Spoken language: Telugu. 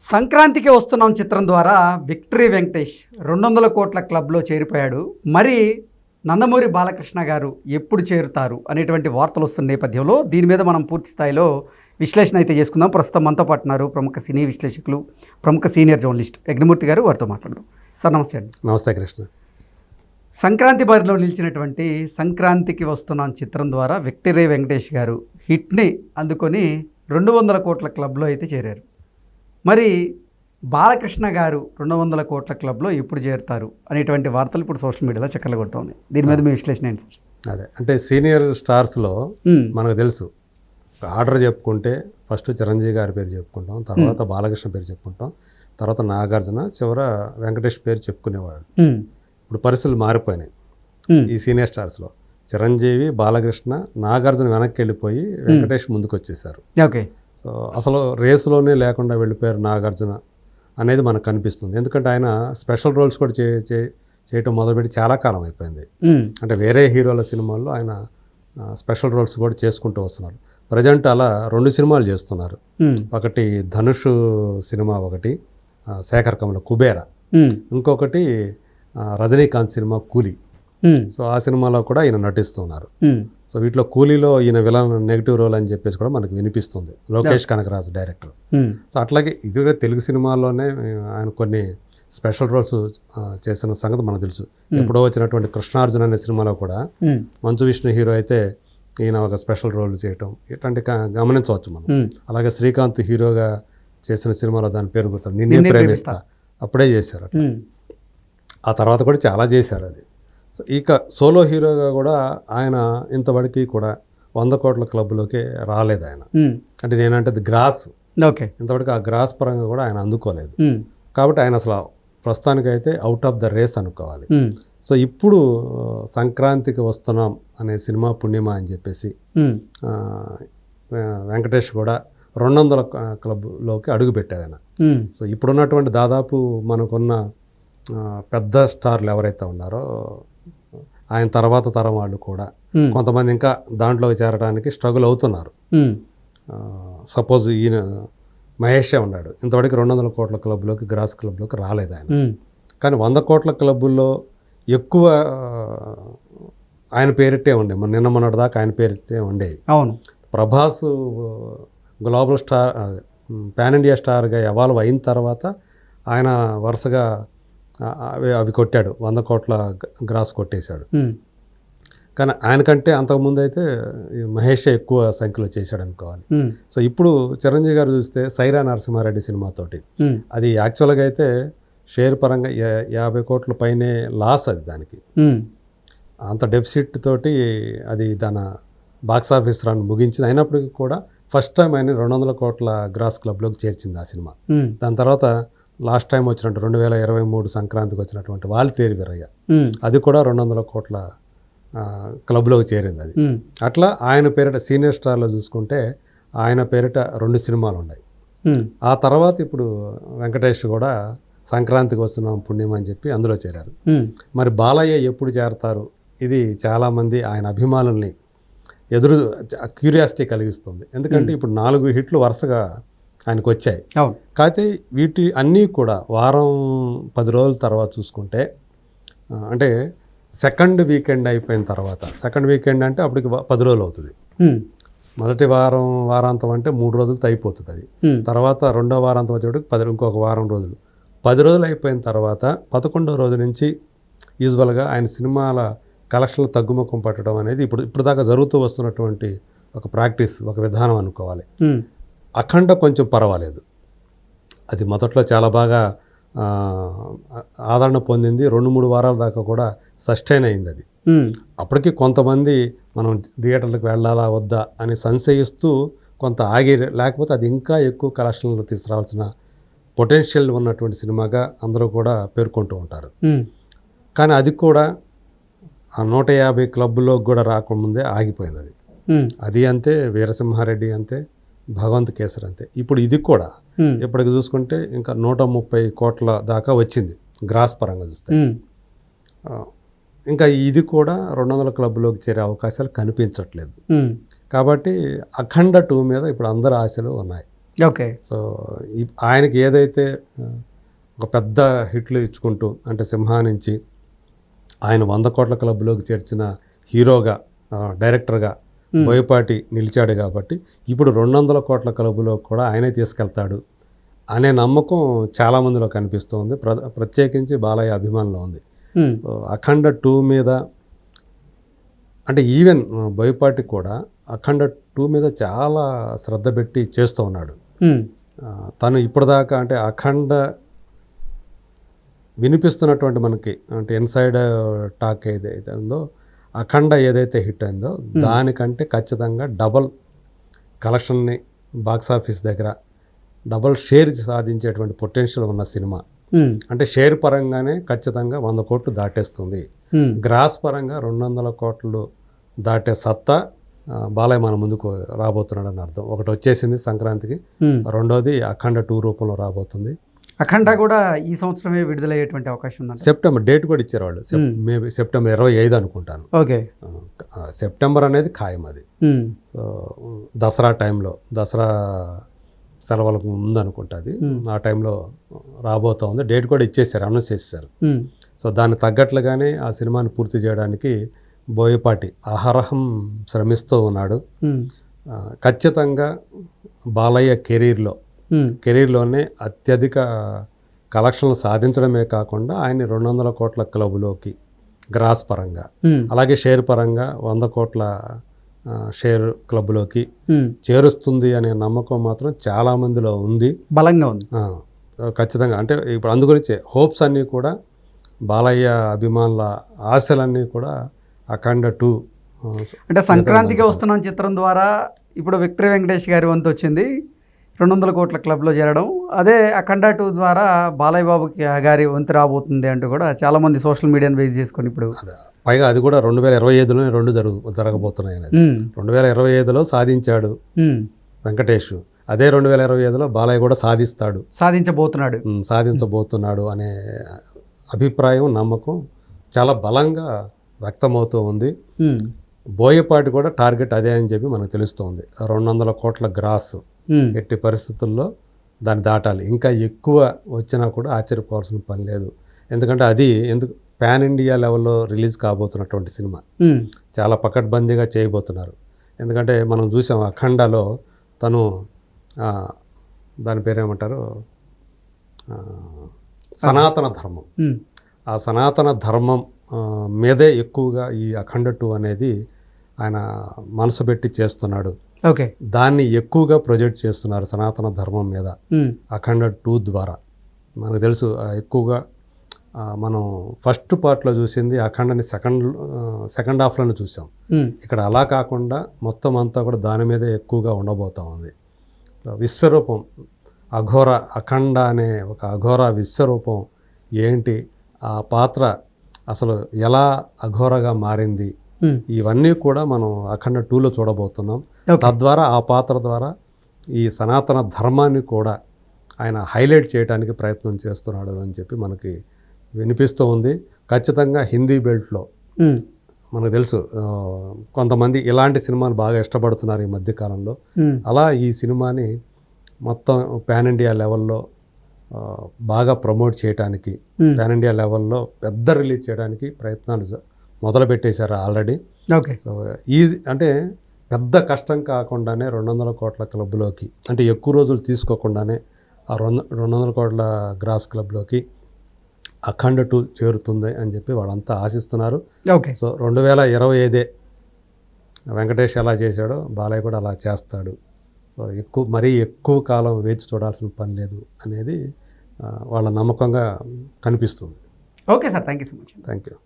సంక్రాంతికి వస్తున్నాం చిత్రం ద్వారా విక్టరీ వెంకటేష్ 200 కోట్ల క్లబ్లో చేరిపోయాడు. మరి నందమూరి బాలకృష్ణ గారు ఎప్పుడు చేరుతారు అనేటువంటి వార్తలు వస్తున్న నేపథ్యంలో దీని మీద మనం పూర్తి స్థాయిలో విశ్లేషణ అయితే చేసుకుందాం. ప్రస్తుతం మనతో పాటు ఉన్నారు ప్రముఖ సినీ విశ్లేషకులు, ప్రముఖ సీనియర్ జర్నలిస్ట్ యజ్ఞమూర్తి గారు. వారితో మాట్లాడదాం. సార్ నమస్తే అండి. నమస్తే కృష్ణ. సంక్రాంతి బారిలో నిలిచినటువంటి సంక్రాంతికి వస్తున్నాం చిత్రం ద్వారా విక్టరీ వెంకటేష్ గారు హిట్ని అందుకొని 200 కోట్ల క్లబ్లో అయితే చేరారు. మరి బాలకృష్ణ గారు 200 కోట్ల క్లబ్లో ఎప్పుడు చేరుతారు అనేటువంటి వార్తలు ఇప్పుడు సోషల్ మీడియాలో చక్కర్లు కొడుతూ ఉన్నాయి. దీని మీద మీ విశ్లేషణ ఏంటి సార్? అదే అంటే సీనియర్ స్టార్స్లో మనకు తెలుసు, ఆర్డర్ చెప్పుకుంటే ఫస్ట్ చిరంజీవి గారి పేరు చెప్పుకుంటాం, తర్వాత బాలకృష్ణ పేరు చెప్పుకుంటాం, తర్వాత నాగార్జున, చివర వెంకటేష్ పేరు చెప్పుకునేవాడు. ఇప్పుడు పరిస్థితులు మారిపోయినాయి. ఈ సీనియర్ స్టార్స్లో చిరంజీవి, బాలకృష్ణ, నాగార్జున వెనక్కి వెళ్ళిపోయి వెంకటేష్ ముందుకు వచ్చేసారు. ఓకే. సో అసలు రేసులోనే లేకుండా వెళ్ళిపోయారు నాగార్జున అనేది మనకు కనిపిస్తుంది. ఎందుకంటే ఆయన స్పెషల్ రోల్స్ కూడా చేయటం మొదలుపెట్టి చాలా కాలం అయిపోయింది. అంటే వేరే హీరోల సినిమాల్లో ఆయన స్పెషల్ రోల్స్ కూడా చేసుకుంటూ వస్తున్నారు. ప్రజెంట్ అలా 2 సినిమాలు చేస్తున్నారు. ఒకటి ధనుష్ సినిమా, ఒకటి శేఖర్ కమల కుబేరా, ఇంకొకటి రజనీకాంత్ సినిమా కూలీ. సో ఆ సినిమాలో కూడా ఈయన నటిస్తున్నారు. సో వీటిలో కూలీలో ఈయన విలన్ నెగిటివ్ రోల్ అని చెప్పేసి కూడా మనకు వినిపిస్తుంది. లోకేష్ కనకరాజు డైరెక్టర్. సో అట్లాగే ఇది తెలుగు సినిమాల్లోనే ఆయన కొన్ని స్పెషల్ రోల్స్ చేసిన సంగతి మనకు తెలుసు. ఎప్పుడో వచ్చినటువంటి కృష్ణార్జున అనే సినిమాలో కూడా మంచు విష్ణు హీరో అయితే ఈయన ఒక స్పెషల్ రోల్ చేయటం ఇట్లాంటి గమనించవచ్చు మనం. అలాగే శ్రీకాంత్ హీరోగా చేసిన సినిమాలో దాని పేరు గుర్తు నిన్నే ప్రేమిస్తా, అప్పుడే చేశారు. ఆ తర్వాత కూడా చాలా చేశారు. అది ఇక సోలో హీరోగా కూడా ఆయన ఇంతవరకు కూడా 100 కోట్ల క్లబ్లోకి రాలేదు ఆయన. అంటే నేనంటే అది గ్రాస్. ఓకే. ఇంతవరకు ఆ గ్రాస్ పరంగా కూడా ఆయన అందుకోలేదు. కాబట్టి ఆయన అసలు ప్రస్తుతానికైతే అవుట్ ఆఫ్ ద రేస్ అనుకోవాలి. సో ఇప్పుడు సంక్రాంతికి వస్తున్నాం అనే సినిమా పుణ్యమా అని చెప్పేసి వెంకటేష్ కూడా 200 క్లబ్లోకి అడుగు పెట్టారు ఆయన. సో ఇప్పుడున్నటువంటి దాదాపు మనకున్న పెద్ద స్టార్లు ఎవరైతే ఉన్నారో ఆయన తర్వాత తరం వాళ్ళు కూడా కొంతమంది ఇంకా దాంట్లోకి చేరడానికి స్ట్రగుల్ అవుతున్నారు. సపోజ్ ఈయన మహేషే ఉన్నాడు, ఇంతవరకు 200 కోట్ల క్లబ్లోకి, గ్రాస్ క్లబ్లోకి రాలేదు ఆయన. కానీ 100 కోట్ల క్లబ్బుల్లో ఎక్కువ ఆయన పేరిట్టే ఉండే, నిన్న మొన్నటి దాకా ఆయన పేరిట్టే ఉండేవి. అవును. Prabhas global star, pan India స్టార్గా ఎవాల్వ్ అయిన తర్వాత ఆయన వరుసగా అవి కొట్టాడు, 100 కోట్ల గ్రాస్ కొట్టేశాడు. కానీ ఆయనకంటే అంతకుముందు అయితే మహేషే ఎక్కువ సంఖ్యలో చేశాడు అనుకోవాలి. సో ఇప్పుడు చిరంజీవి గారు చూస్తే సైరా నరసింహారెడ్డి సినిమాతోటి అది యాక్చువల్గా అయితే షేర్ పరంగా 50 కోట్ల పైనే లాస్. అది దానికి అంత డెఫిసిట్ తోటి అది దాని బాక్సాఫీస్ రన్ ముగించింది. అయినప్పటికీ కూడా ఫస్ట్ టైం ఆయన 200 కోట్ల గ్రాస్ క్లబ్లోకి చేర్చింది ఆ సినిమా. దాని తర్వాత లాస్ట్ టైం వచ్చినట్టు 2023 సంక్రాంతికి వచ్చినటువంటి వాళ్ళు తేరి వీరయ్య, అది కూడా 200 కోట్ల క్లబ్లోకి చేరింది. అది అట్లా ఆయన పేరిట సీనియర్ స్టార్లో చూసుకుంటే ఆయన పేరిట 2 సినిమాలు ఉన్నాయి. ఆ తర్వాత ఇప్పుడు వెంకటేష్ కూడా సంక్రాంతికి వస్తున్నాం పుణ్యం అని చెప్పి అందులో చేరారు. మరి బాలయ్య ఎప్పుడు చేరతారు? ఇది చాలామంది ఆయన అభిమానుల్ని క్యూరియాసిటీ కలిగిస్తుంది. ఎందుకంటే ఇప్పుడు 4 హిట్లు వరుసగా ఆయనకు వచ్చాయి. కాకపోతే వీటి అన్నీ కూడా వారం 10 రోజుల తర్వాత చూసుకుంటే, అంటే సెకండ్ వీకెండ్ అయిపోయిన తర్వాత, సెకండ్ వీకెండ్ అంటే అప్పటికి 10 రోజులు అవుతుంది. మొదటి వారాంతం అంటే 3 రోజులతో అయిపోతుంది. అది తర్వాత రెండో వారాంతం వచ్చేటప్పుడు ఇంకొక వారం రోజులు, 10 రోజులు అయిపోయిన తర్వాత 11వ రోజు నుంచి యూజువల్గా ఆయన సినిమాల కలెక్షన్లు తగ్గుముఖం పట్టడం అనేది ఇప్పుడు దాకా జరుగుతూ వస్తున్నటువంటి ఒక ప్రాక్టీస్, ఒక విధానం అనుకోవాలి. అఖండ కొంచెం పర్వాలేదు, అది మొదట్లో చాలా బాగా ఆదరణ పొందింది. 2-3 వారాల దాకా కూడా సస్టైన్ అయింది. అది అప్పటికి కొంతమంది మనం థియేటర్లకు వెళ్ళాలా వద్దా అని సంశయిస్తూ కొంత ఆగి, లేకపోతే అది ఇంకా ఎక్కువ కలెక్షన్లు తీసుకురావాల్సిన పొటెన్షియల్ ఉన్నటువంటి సినిమాగా అందరూ కూడా పేర్కొంటూ ఉంటారు. కానీ అది కూడా ఆ 150 క్లబ్లో కూడా రాకముందే ఆగిపోయింది. అది అంతే, వీరసింహారెడ్డి అంతే, భగవంత్ కేసరి అంతే. ఇప్పుడు ఇది కూడా ఇప్పటికి చూసుకుంటే ఇంకా 130 కోట్ల దాకా వచ్చింది గ్రాస్ పరంగా చూస్తే. ఇంకా ఇది కూడా 200 క్లబ్లోకి చేరే అవకాశాలు కనిపించట్లేదు. కాబట్టి అఖండ 2 మీద ఇప్పుడు అందరు ఆశలు ఉన్నాయి. ఓకే. సో ఆయనకి ఏదైతే ఒక పెద్ద హిట్లు ఇచ్చుకుంటూ అంటే సింహా నుంచి ఆయన 100 కోట్ల క్లబ్లోకి చేర్చిన హీరోగా డైరెక్టర్గా బోయపాటి నిలిచాడు కాబట్టి ఇప్పుడు 200 కోట్ల క్లబ్లో కూడా ఆయనే తీసుకెళ్తాడు అనే నమ్మకం చాలామందిలో కనిపిస్తుంది. ప్రత్యేకించి బాలయ్య అభిమానులు ఉంది. అఖండ 2 మీద అంటే ఈవెన్ బోయపాటి కూడా అఖండ 2 మీద చాలా శ్రద్ధ పెట్టి చేస్తూ ఉన్నాడు. తను ఇప్పటిదాకా అంటే అఖండ వినిపిస్తున్నటువంటి మనకి అంటే ఇన్సైడ్ టాక్ ఏదైతే ఉందో అఖండ ఏదైతే హిట్ అయిందో దానికంటే ఖచ్చితంగా డబల్ కలెక్షన్ని బాక్సాఫీస్ దగ్గర డబల్ షేర్ సాధించేటువంటి పొటెన్షియల్ ఉన్న సినిమా. అంటే షేర్ పరంగానే ఖచ్చితంగా 100 కోట్లు దాటేస్తుంది. గ్రాస్ పరంగా 200 కోట్లు దాటే సత్తా బాలయ్య మన ముందుకు రాబోతున్నాడు అని అర్థం. ఒకటి వచ్చేసింది సంక్రాంతికి, రెండోది అఖండ 2 రూపంలో రాబోతుంది. అఖండ కూడా ఈ సంవత్సరమే విడుదలయ్యేటువంటి అవకాశం ఉంది. సెప్టెంబర్ డేట్ కూడా ఇచ్చారు వాళ్ళు, మేబీ సెప్టెంబర్ 25 అనుకుంటాను. ఓకే. సెప్టెంబర్ అనేది ఖాయం అది. సో దసరా టైంలో, దసరా సెలవులకు ముందు అనుకుంటుంది, ఆ టైంలో రాబోతోంది. డేట్ కూడా ఇచ్చేసారు, అనౌన్స్ చేసేసారు. సో దానికి తగ్గట్లుగానే ఆ సినిమాని పూర్తి చేయడానికి బోయపాటి అహరహం శ్రమిస్తూ ఉన్నాడు. ఖచ్చితంగా బాలయ్య కెరీర్లోనే అత్యధిక కలెక్షన్లు సాధించడమే కాకుండా ఆయన్ని 200 కోట్ల క్లబ్లోకి గ్రాస్ పరంగా, అలాగే షేర్ పరంగా 100 కోట్ల షేర్ క్లబ్లోకి చేరుస్తుంది అనే నమ్మకం మాత్రం చాలా మందిలో ఉంది, బలంగా ఉంది. ఖచ్చితంగా అంటే ఇప్పుడు అందుగురించే హోప్స్ అన్నీ కూడా బాలయ్య అభిమానుల ఆశలన్నీ కూడా అఖండ 2 అంటే సంక్రాంతికి వస్తున్న చిత్రం ద్వారా ఇప్పుడు విక్టరీ వెంకటేష్ గారి వంతు వచ్చింది 200 కోట్ల క్లబ్లో చేరడం. అదే అఖండ 2 ద్వారా బాలయ్య బాబు గారి వంతు రాబోతుంది అంటూ కూడా చాలామంది సోషల్ మీడియాని బేస్ చేసుకొని ఇప్పుడు పైగా అది కూడా 2025లోనే 2 జరగబోతున్నాయి అనేది. 2025లో సాధించాడు వెంకటేష్, అదే 2025లో బాలయ్య కూడా సాధించబోతున్నాడు అనే అభిప్రాయం, నమ్మకం చాలా బలంగా వ్యక్తమవుతూ ఉంది. బోయపాటి కూడా టార్గెట్ అదే అని చెప్పి మనకు తెలుస్తోంది. 200 కోట్ల గ్రాస్ ఎట్టి పరిస్థితుల్లో దాన్ని దాటాలి. ఇంకా ఎక్కువ వచ్చినా కూడా ఆశ్చర్యపోవాల్సిన పని లేదు. ఎందుకంటే అది పాన్ ఇండియా లెవెల్లో రిలీజ్ కాబోతున్నటువంటి సినిమా, చాలా పకడ్బందీగా చేయబోతున్నారు. ఎందుకంటే మనం చూసాం అఖండలో తను దాని పేరేమంటారు, సనాతన ధర్మం, ఆ సనాతన ధర్మం మీదే ఎక్కువగా ఈ అఖండ 2 అనేది ఆయన మనసు పెట్టి చేస్తున్నాడు. ఓకే. దాన్ని ఎక్కువగా ప్రొజెక్ట్ చేస్తున్నారు సనాతన ధర్మం మీద అఖండ 2 ద్వారా. మనకు తెలుసు ఎక్కువగా మనం ఫస్ట్ పార్ట్లో చూసింది అఖండని సెకండ్ హాఫ్లోనే చూసాం. ఇక్కడ అలా కాకుండా మొత్తం అంతా కూడా దాని మీదే ఎక్కువగా ఉండబోతా ఉంది. విశ్వరూపం అఘోర, అఖండ అనే ఒక అఘోర విశ్వరూపం ఏంటి, ఆ పాత్ర అసలు ఎలా అఘోరగా మారింది, ఇవన్నీ కూడా మనం అఖండ 2లో చూడబోతున్నాం. తద్వారా ఆ పాత్ర ద్వారా ఈ సనాతన ధర్మాన్ని కూడా ఆయన హైలైట్ చేయడానికి ప్రయత్నం చేస్తున్నాడు అని చెప్పి మనకి వినిపిస్తూ ఉంది. ఖచ్చితంగా హిందీ బెల్ట్లో మనకు తెలుసు కొంతమంది ఇలాంటి సినిమాలు బాగా ఇష్టపడుతున్నారు ఈ మధ్యకాలంలో. అలా ఈ సినిమాని మొత్తం పాన్ ఇండియా లెవెల్లో బాగా ప్రమోట్ చేయడానికి, పాన్ ఇండియా లెవెల్లో పెద్ద రిలీజ్ చేయడానికి ప్రయత్నాలు మొదలుపెట్టేశారు ఆల్రెడీ. ఓకే. సో ఈజీ అంటే పెద్ద కష్టం కాకుండానే 200 కోట్ల క్లబ్లోకి, అంటే ఎక్కువ రోజులు తీసుకోకుండానే ఆ 200 కోట్ల గ్రాస్ క్లబ్లోకి అఖండ 2 చేరుతుంది అని చెప్పి వాళ్ళంతా ఆశిస్తున్నారు. ఓకే. సో 2025 వెంకటేష్ ఎలా చేశాడో బాలయ్య కూడా అలా చేస్తాడు. సో మరీ ఎక్కువ కాలం వేచి చూడాల్సిన పని లేదు అనేది వాళ్ళ నమ్మకంగా కనిపిస్తుంది. Okay sir, thank you so much. Thank you.